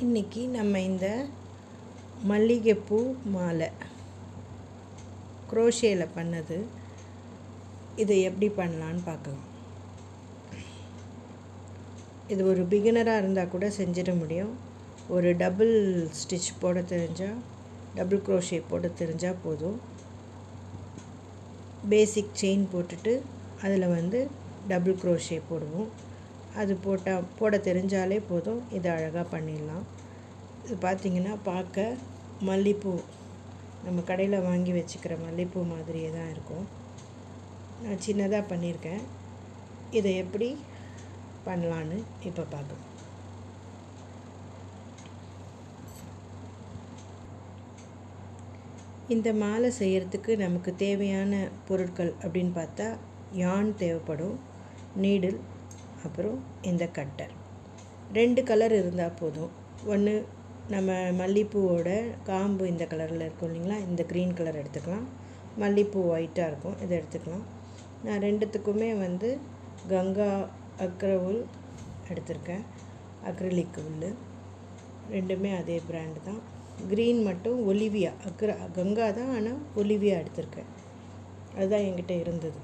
இன்றைக்கி நம்ம இந்த மல்லிகைப்பூ மாலை குரோஷேயில் பண்ணது, இதை எப்படி பண்ணலான்னு பார்க்கலாம். இது ஒரு பிகினராக இருந்தால் கூட செஞ்சிட முடியும். ஒரு டபுள் ஸ்டிச் போட தெரிஞ்சால், டபுள் குரோஷே போட தெரிஞ்சால் போதும். பேசிக் செயின் போட்டுட்டு அதில் டபுள் குரோஷே போடுவோம். அது போட தெரிஞ்சாலே போதும். இதை அழகாக பண்ணிடலாம். இது பார்த்திங்கன்னா பார்க்க மல்லிகைப்பூ, நம்ம கடையில் வாங்கி வச்சுக்கிற மல்லிகைப்பூ மாதிரியே தான் இருக்கும். நான் சின்னதாக பண்ணியிருக்கேன். இதை எப்படி பண்ணலான்னு இப்போ பார்க்கலாம். இந்த மாலை செய்கிறதுக்கு நமக்கு தேவையான பொருட்கள் அப்படின்னு பார்த்தா, யான் தேவைப்படும், நீடில், அப்புறம் இந்த கட்டர். 2 கலர் இருந்தால் போதும். ஒன்று நம்ம மல்லிகைப்பூவோட காம்பு இந்த கலரில் இருக்கும் இல்லைங்களா, இந்த க்ரீன் கலர் எடுத்துக்கலாம். மல்லிகைப்பூ ஒயிட்டாக இருக்கும், இதை எடுத்துக்கலாம். நான் ரெண்டுத்துக்குமே கங்கா அக்ரவுல் எடுத்திருக்கேன், அக்ரிலிக் உல். ரெண்டுமே அதே பிராண்டு தான். க்ரீன் மட்டும் ஒலிவியா, கங்கா தான், ஆனால் ஒலிவியா எடுத்திருக்கேன். அதுதான் என்கிட்ட இருந்தது.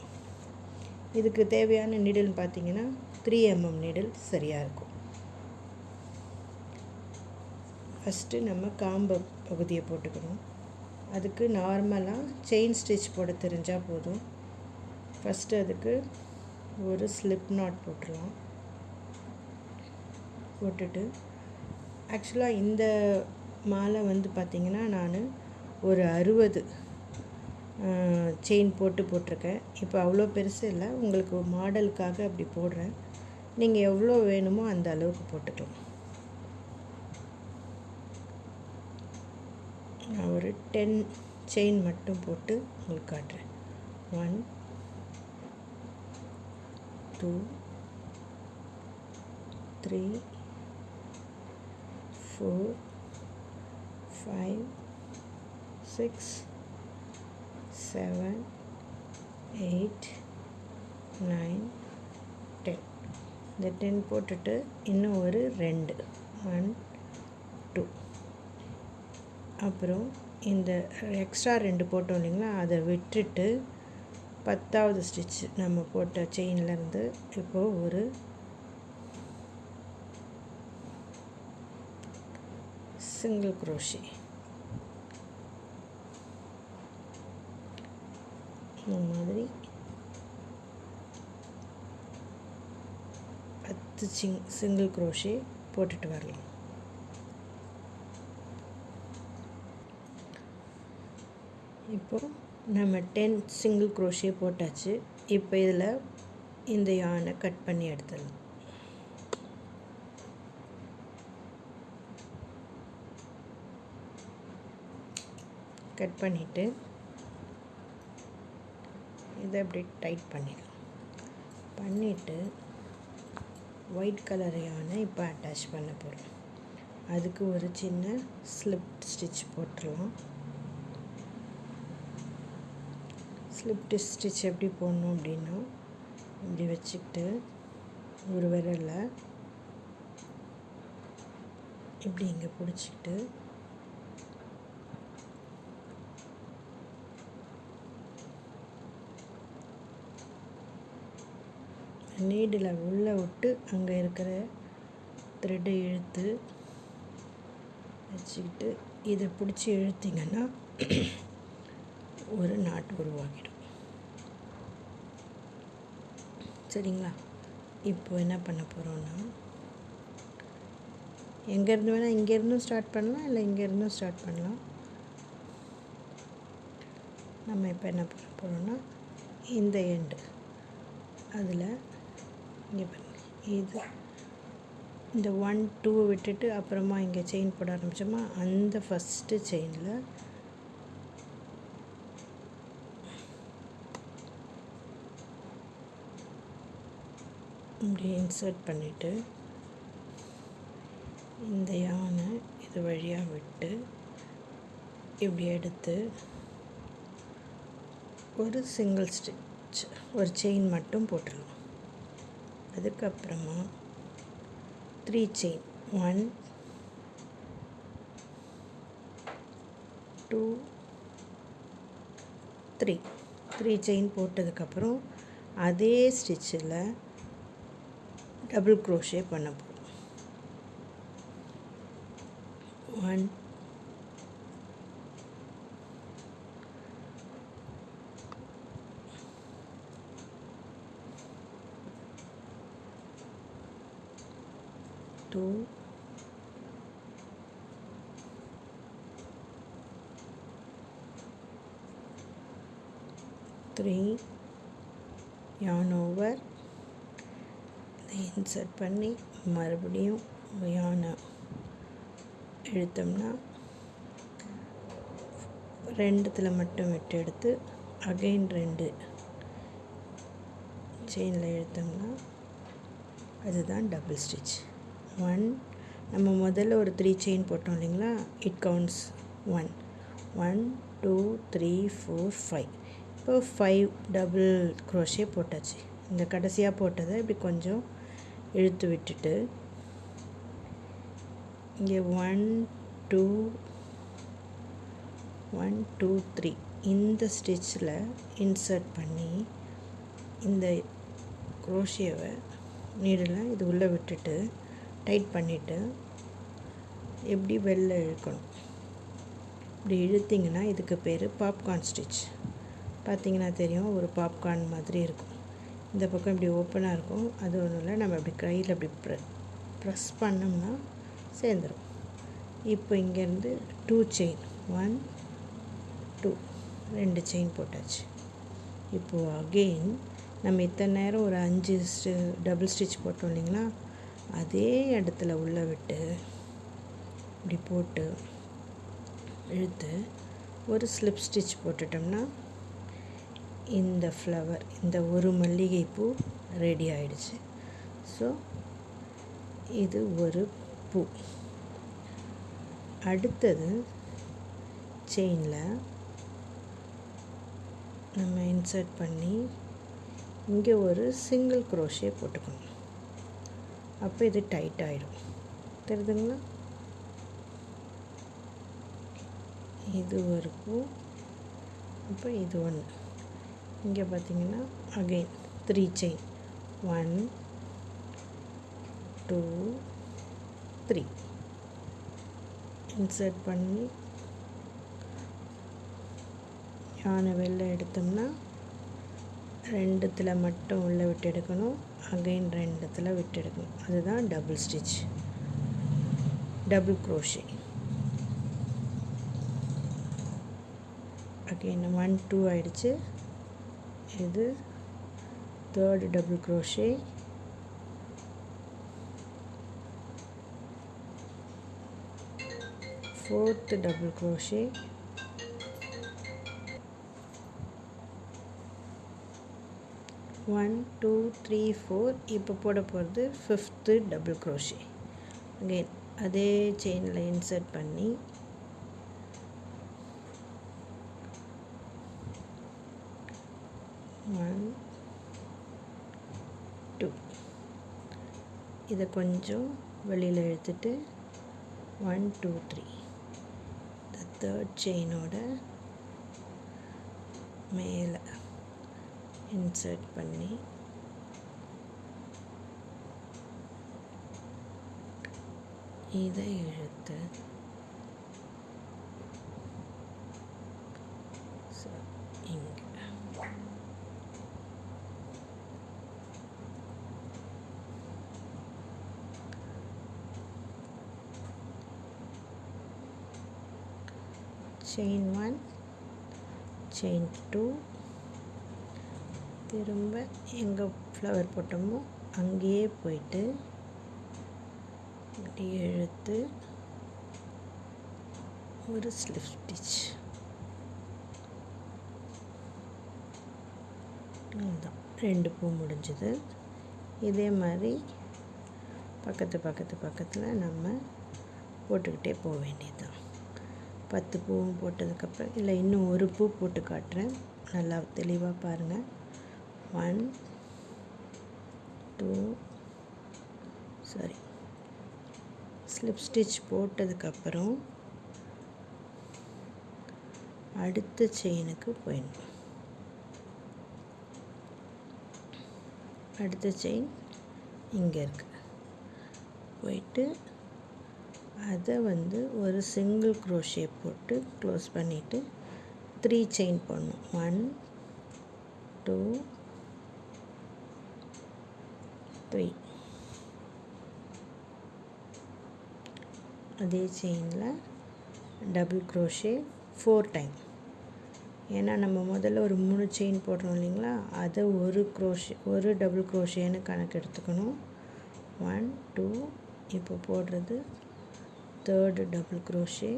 இதுக்கு தேவையான நீடில்னு பார்த்தீங்கன்னா 3 mm நீடில் சரியாக இருக்கும். ஃபஸ்ட்டு நம்ம காம்பு பகுதியை போட்டுக்கணும். அதுக்கு நார்மலாக செயின் ஸ்டிச் போட தெரிஞ்சால் போதும். ஃபஸ்ட்டு அதுக்கு ஒரு ஸ்லிப் நாட் போட்டுடலாம். போட்டுட்டு ஆக்சுவலாக இந்த மாலை பார்த்திங்கன்னா நான் ஒரு 60 செயின் போட்டிருக்கேன். இப்போ அவ்வளோ பெருசு இல்லை, உங்களுக்கு மாடலுக்காக அப்படி போடுறேன். நீங்கள் எவ்வளோ வேணுமோ அந்த அளவுக்கு போட்டுக்கலாம். நான் ஒரு 10 செயின் மட்டும் போட்டு உங்களுக்கு காட்டுறேன். 1 2 3 4 5 6 7 8 9 10. இந்த 10 போட்டுட்டு இன்னும் ஒரு 2 1 2. அப்புறம் இந்த எக்ஸ்ட்ரா 2 போட்டோம் இல்லைங்களா, அதை விட்டுட்டு 10வது ஸ்டிச் நம்ம போட்ட செயின்லேருந்து இப்போது ஒரு சிங்கிள் குரோஷே இந்த மாதிரி 10 சிங்கிள் குரோஷே போட்டுட்டு வரலாம். இப்போது நம்ம 10 சிங்கிள் குரோஷே போட்டாச்சு. இப்போ இதில் இந்த யானை கட் பண்ணி எடுத்துடலாம். கட் பண்ணிவிட்டு இதை அப்படி டைட் பண்ணிடலாம். பண்ணிவிட்டு ஒயிட் கலர் யானை இப்போ அட்டாச் பண்ண போகிறோம். அதுக்கு ஒரு சின்ன ஸ்லிப் ஸ்டிச் போட்டுடலாம். ஸ்லிப் ஸ்டிச் எப்படி போடணும் அப்படின்னா, இப்படி வச்சுக்கிட்டு ஒரு விரலில் இப்படி இங்கே பிடிச்சிக்கிட்டு நீடில் உள்ளே விட்டு அங்கே இருக்கிற த்ரெட்டை இழுத்து வச்சுக்கிட்டு இதை பிடிச்சி இழுத்திங்கன்னா ஒரு நாட் உருவாகிடும். சரிங்களா? இப்போ என்ன பண்ண போகிறோன்னா, எங்கேருந்து வேணால் இங்கேருந்தும் ஸ்டார்ட் பண்ணலாம், இல்லை இங்கேருந்தும் ஸ்டார்ட் பண்ணலாம். நம்ம இப்போ என்ன பண்ண போகிறோன்னா, இந்த எண்டு அதில் இங்கே பாருங்க, இது இந்த 1 2 விட்டுட்டு அப்புறமா இங்கே செயின் போட ஆரம்பித்தோமா, அந்த ஃபஸ்ட்டு செயினில் இப்படி இன்சர்ட் பண்ணிவிட்டு இந்த யானை இது வழியாக விட்டு இப்படி எடுத்து ஒரு சிங்கிள் ஸ்டிச், ஒரு செயின் மட்டும் போட்டுடலாம். அதுக்கப்புறமா 3 செயின், 1 2 3 செயின் போட்டதுக்கப்புறம் அதே ஸ்டிச்சில் டபுள் க்ரோஷே பண்ண போகிறோம். 1 2 3 yarn over, இதை இன்சர்ட் பண்ணி மறுபடியும் யானை இழுத்தோம்னா ரெண்டுத்தில் மட்டும் விட்டு எடுத்து அகைன் 2 செயினில் இழுத்தோம்னா அதுதான் டபுள் ஸ்டிச். 1 நம்ம முதல்ல ஒரு 3 செயின் போட்டோம் இல்லைங்களா, இட் கவுண்ட்ஸ் 1 1 2 3 4 5. இப்போ 5 டபுள் க்ரோஷே போட்டாச்சு. இந்த கடைசியாக போட்டதை இப்படி கொஞ்சம் இழுத்து விட்டுட்டு இங்கே 1 2 1 2 3 இந்த ஸ்டிச்சில் இன்சர்ட் பண்ணி இந்த க்ரோஷேவை நீடில் இது உள்ளே விட்டுட்டு டைட் பண்ணிவிட்டு எப்படி வெளில இழுக்கணும். இப்படி இழுத்திங்கன்னா இதுக்கு பேர் பாப்கார்ன் ஸ்டிச். பார்த்திங்கன்னா தெரியும், ஒரு பாப்கார்ன் மாதிரி இருக்கும். இந்த பக்கம் இப்படி ஓப்பனாக இருக்கும். அது ஒன்றும் இல்லை, நம்ம இப்படி கையில் இப்படி ப்ரெஸ் பண்ணோம்னா சேர்ந்துடும். இப்போ இங்கேருந்து 2 செயின் 1 2 2 செயின் போட்டாச்சு. இப்போது அகெயின் நம்ம இத்தனை நேரம் ஒரு 5 டபுள் ஸ்டிச் போட்டோம் இல்லைங்களா, அதே இடத்துல உள்ளே விட்டு இப்படி போட்டு இழுத்து ஒரு ஸ்லிப் ஸ்டிச் போட்டுட்டோம்னா இந்த ஃப்ளவர், இந்த ஒரு மல்லிகைப்பூ ரெடி ஆகிடுச்சு. ஸோ இது ஒரு பூ. அடுத்தது செயினில் நம்ம இன்சர்ட் பண்ணி இங்கே ஒரு சிங்கிள் க்ரோஷே போட்டுக்கணும். அப்போ இது டைட் ஆகிடும். தெரியுதுங்களா? இது ஒரு பூ. அப்போ இது ஒன்று. இங்கே பார்த்தீங்கன்னா அகெயின் 3 செயின் 1 2 3 இன்சர்ட் பண்ணி யானை வெளில எடுத்தோம்னா 2த்தில் மட்டும் உள்ளே விட்டு எடுக்கணும், அகெயின் 2த்தில் விட்டு எடுக்கணும். அதுதான் double stitch, double crochet. Again 1 2 ஆயிடுச்சு. இது 3rd double crochet, 4th double crochet, 1 2 3 4. இப்போ போட போகிறது 5th டபுள் க்ரோஷே. அகெயின் அதே செயினில் இன்சர்ட் பண்ணி இதை கொஞ்சம் வெளியில் இழுத்துட்டு 1 2 3 இந்த 3rd செயினோட மேலே இன்சர்ட் பண்ணி இதை இழுத்து இங்கே செயின் 1 செயின் 2 திரும்ப எங்கே ஃப்ளவர் போட்டோமோ அங்கேயே போயிட்டு இப்படி இழுத்து ஒரு ஸ்லிப் ஸ்டிச். அதுதான் 2 பூ முடிஞ்சது. இதே மாதிரி பக்கத்தில் நம்ம போட்டுக்கிட்டே போக வேண்டியதுதான். 10 பூவும் போட்டதுக்கப்புறம் இல்லை இன்னும் ஒரு பூ போட்டு காட்டுறேன், நல்லா தெளிவாக பாருங்கள். 1 2 ஸ்லிப் ஸ்டிச் போட்டதுக்கப்புறம் அடுத்த செயினுக்கு போயிடணும். அடுத்த செயின் இங்கே இருக்குது. போயிட்டு அதை ஒரு சிங்கிள் க்ரோஷே போட்டு க்ளோஸ் பண்ணிவிட்டு 3 செயின் போடணும். 1 2 3. அதே செயினில் டபுள் க்ரோஷே 4 டைம். ஏன்னா நம்ம முதல்ல ஒரு 3 செயின் போடுறோம் இல்லைங்களா, அதை ஒரு டபுள் க்ரோஷேன்னு கணக்கு எடுத்துக்கணும். 1 2. இப்போ போடுறது 3rd double crochet,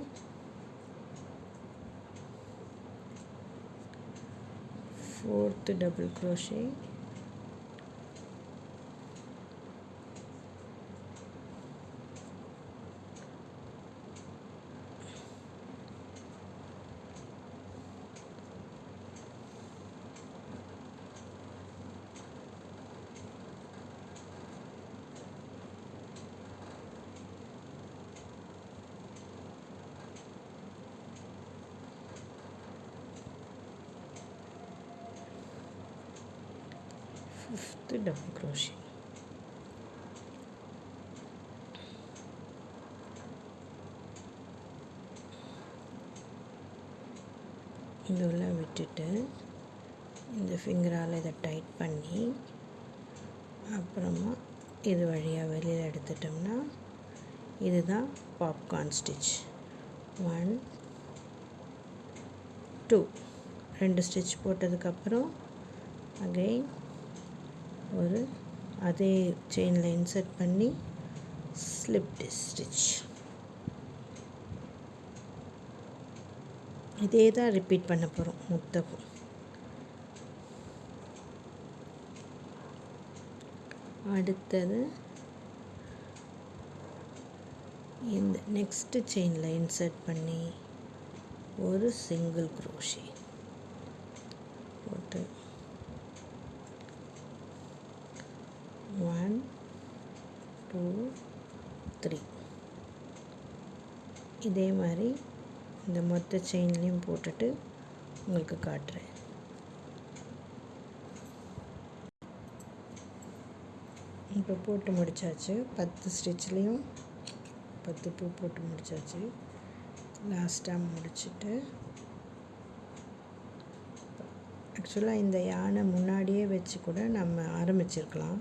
4th double crochet, 5th double crochet. இதெல்லாம் விட்டுட்டு இந்த ஃபிங்கரால் இதை டைட் பண்ணி அப்புறமா இது வழியாக வெளியில் எடுத்துட்டோம்னா இதுதான் பாப்கார்ன் ஸ்டிச். 1 2 2 ஸ்டிச் போட்டதுக்கப்புறம் அகைன் அதே செயினில் இன்சர்ட் பண்ணி ஸ்லிப் ஸ்டிச். இதே தான் ரிப்பீட் பண்ண போகிறோம் மொத்தமும். அடுத்தது இந்த நெக்ஸ்ட்டு செயினில் இன்சர்ட் பண்ணி ஒரு சிங்கிள் க்ரோஷே போட்டு 1 2 3. இதே மாதிரி இந்த மொத்த செயின்லேயும் போட்டுட்டு உங்களுக்கு காட்டுறேன். இப்போ போட்டு முடித்தாச்சு. 10 ஸ்டிச்லேயும் 10 பூ போட்டு முடித்தாச்சு. லாஸ்ட்டாக முடிச்சுட்டு ஆக்சுவலாக இந்த யானை முன்னாடியே வச்சு கூட நம்ம ஆரம்பிச்சிருக்கலாம்.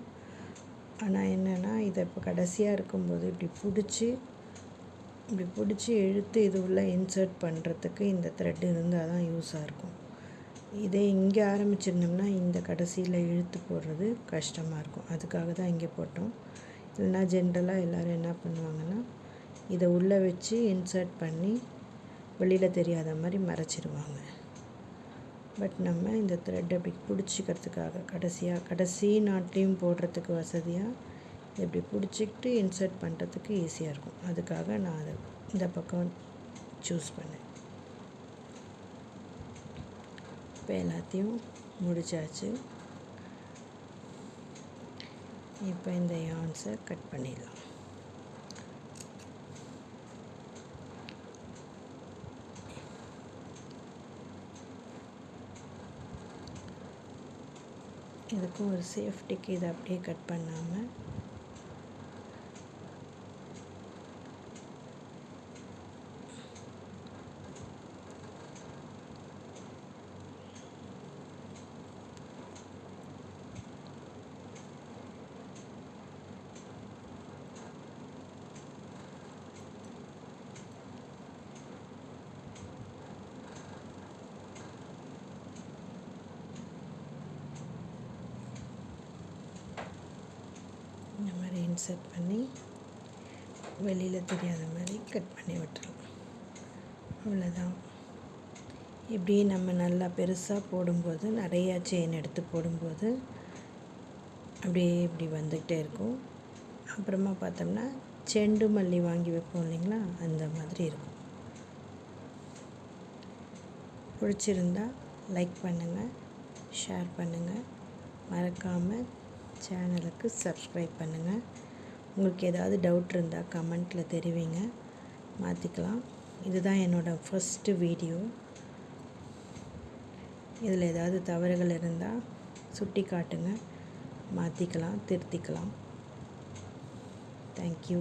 ஆனால் என்னென்னா இதை இப்போ கடைசியாக இருக்கும்போது இப்படி பிடிச்சி இழுத்து இது உள்ள இன்சர்ட் பண்ணுறதுக்கு இந்த த்ரெட் இருந்தால் தான் யூஸாக இருக்கும். இதே இங்கே ஆரம்பிச்சிருந்தோம்னா இந்த கடைசியில் இழுத்து போடுறது கஷ்டமாக இருக்கும். அதுக்காக தான் இங்கே போட்டோம். இல்லைன்னா ஜென்ரலாக எல்லோரும் என்ன பண்ணுவாங்கன்னா இதை உள்ளே வச்சு இன்சர்ட் பண்ணி வெளியில் தெரியாத மாதிரி மறைச்சிடுவாங்க. பட் நம்ம இந்த த்ரெட் அப்படி பிடிச்சிக்கிறதுக்காக கடைசி நாட்லேயும் போடுறதுக்கு வசதியாக இப்படி பிடிச்சிக்கிட்டு இன்சர்ட் பண்ணுறதுக்கு ஈஸியாக இருக்கும். அதுக்காக நான் அதை இந்த பக்கம் சூஸ் பண்ணேன். இப்போ எல்லாத்தையும் முடிச்சாச்சு. இப்போ இந்த யான்ஸை கட் பண்ணிடலாம். இதுக்கும் ஒரு சேஃப்டிக்கு இதை அப்படியே கட் பண்ணாமல் இன்சர்ட் பண்ணி வெளியில் தெரியாத மாதிரி கட் பண்ணி விட்டுறலாம். அவ்வளோதான். இப்படி நம்ம நல்லா பெருசாக போடும்போது நிறையா செயின் எடுத்து போடும்போது அப்படியே இப்படி வந்துக்கிட்டே இருக்கும். அப்புறமா பார்த்தோம்னா செண்டு மல்லி வாங்கி வைப்போம் இல்லைங்களா, அந்த மாதிரி இருக்கும். பிடிச்சிருந்தா லைக் பண்ணுங்கள், ஷேர் பண்ணுங்கள், மறக்காமல் சேனலுக்கு சப்ஸ்கிரைப் பண்ணுங்கள். உங்களுக்கு ஏதாவது டவுட் இருந்தால் கமெண்ட்டில் தெரிவிங்க, மாற்றிக்கலாம். இதுதான் என்னோடய ஃபஸ்ட்டு வீடியோ. இதில் ஏதாவது தவறுகள் இருந்தால் சுட்டி காட்டுங்க, மாற்றிக்கலாம், திருத்திக்கலாம். தேங்க்யூ.